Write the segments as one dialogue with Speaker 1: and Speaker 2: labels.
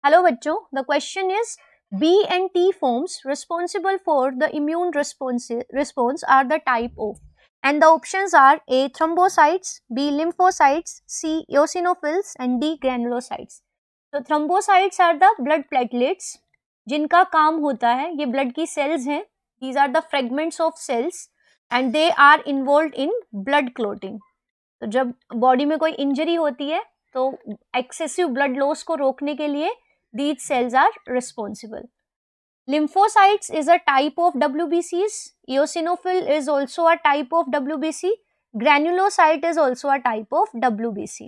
Speaker 1: Hello बच्चों, the question is B and T forms responsible for the immune response are the type of, and the options are A thrombocytes, B lymphocytes, C eosinophils and D granulocytes. तो thrombocytes are the blood platelets जिनका काम होता है, ये blood की sales हैं, these are the fragments of cells and they are involved in blood clotting. तो जब बॉडी में कोई इंजरी होती है तो एक्सेसिव ब्लड लॉस को रोकने के लिए these cells are responsible. Lymphocytes is a type of WBCs. Eosinophil is also a type of WBC. Granulocyte is also a type of WBC.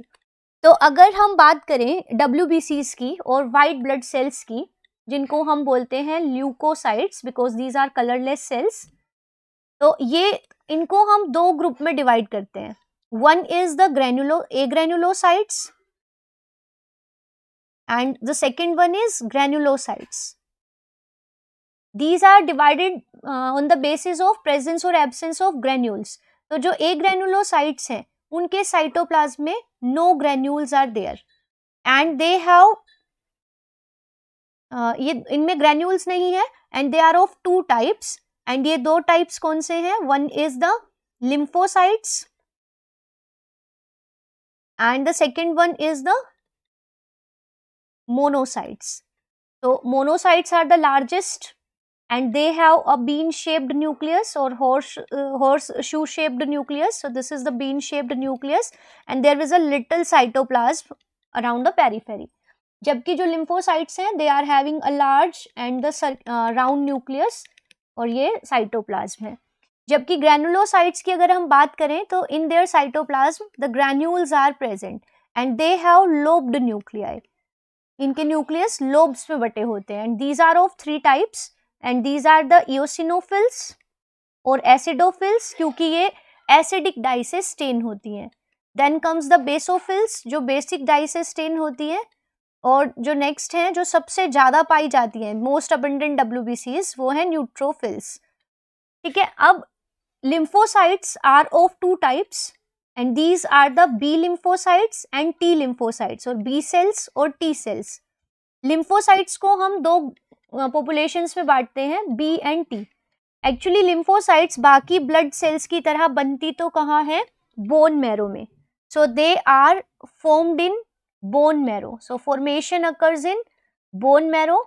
Speaker 1: तो अगर हम बात करें WBCs की और वाइट ब्लड सेल्स की, जिनको हम बोलते हैं leucocytes because these are colourless cells, तो ये इनको हम दो ग्रुप में डिवाइड करते हैं. One is the granulocytes and the second one is granulocytes. These are divided on the basis of presence or absence of granules. तो जो A granulocytes हैं उनके साइटोप्लाज्म में no granules are there and they have ये इनमें granules नहीं है and they are of two types and ये दो types कौन से हैं? One is the lymphocytes and the second one is the monocytes. So monocytes are the largest and they have a bean shaped nucleus or horseshoe shaped nucleus. So this is the bean shaped nucleus and there is a little cytoplasm around the periphery. जबकि जो lymphocytes हैं they are having a large and the round nucleus और ये cytoplasm है. जबकि granulocytes की अगर हम बात करें तो in their cytoplasm the granules are present and they have lobed nuclei. इनके न्यूक्लियस लोब्स में बटे होते हैं and these are of three types and these are the eosinophils और एसिडोफिल्स क्योंकि ये एसिडिक डाई से स्टेन होती हैं. देन कम्स द बेसोफिल्स जो बेसिक डाई से स्टेन होती हैं और जो नेक्स्ट हैं जो सबसे ज़्यादा पाई जाती हैं मोस्ट अबंडेंट WBCs वो है न्यूट्रोफिल्स. ठीक है, अब lymphocytes are of two types and these are the B lymphocytes and T lymphocytes और B cells और T cells. lymphocytes को हम दो populations में बांटते हैं B and T. Actually lymphocytes बाकी blood cells की तरह बनती तो कहाँ है? bone marrow में. So they are formed in bone marrow. So formation occurs in bone marrow.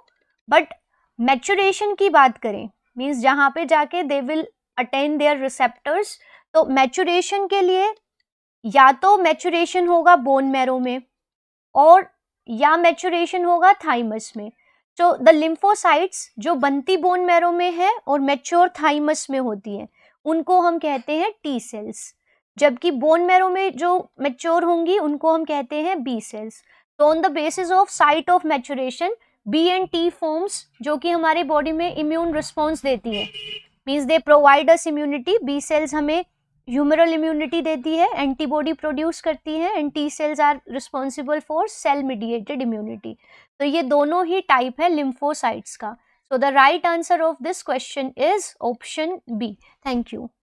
Speaker 1: But maturation की बात करें means जहाँ पे जाके they will attain their receptors. तो maturation के लिए या तो मैचुरेशन होगा बोन मैरो में और या मैचुरेशन होगा थाइमस में. तो द लिम्फोसाइट्स जो बनती बोन मैरो में है और मैच्योर थाइमस में होती हैं उनको हम कहते हैं टी सेल्स, जबकि बोन मैरो में जो मैच्योर होंगी उनको हम कहते हैं बी सेल्स. तो on the basis of site of maturation B and T forms जो कि हमारे बॉडी में इम्यून रिस्पॉन्स देती है means they provide us immunity. B cells हमें ह्यूमरल इम्यूनिटी देती है, एंटीबॉडी प्रोड्यूस करती है and T cells are responsible for cell mediated immunity. तो ये दोनों ही टाइप है लिम्फोसाइट्स का. So the right answer of this question is option B. Thank you.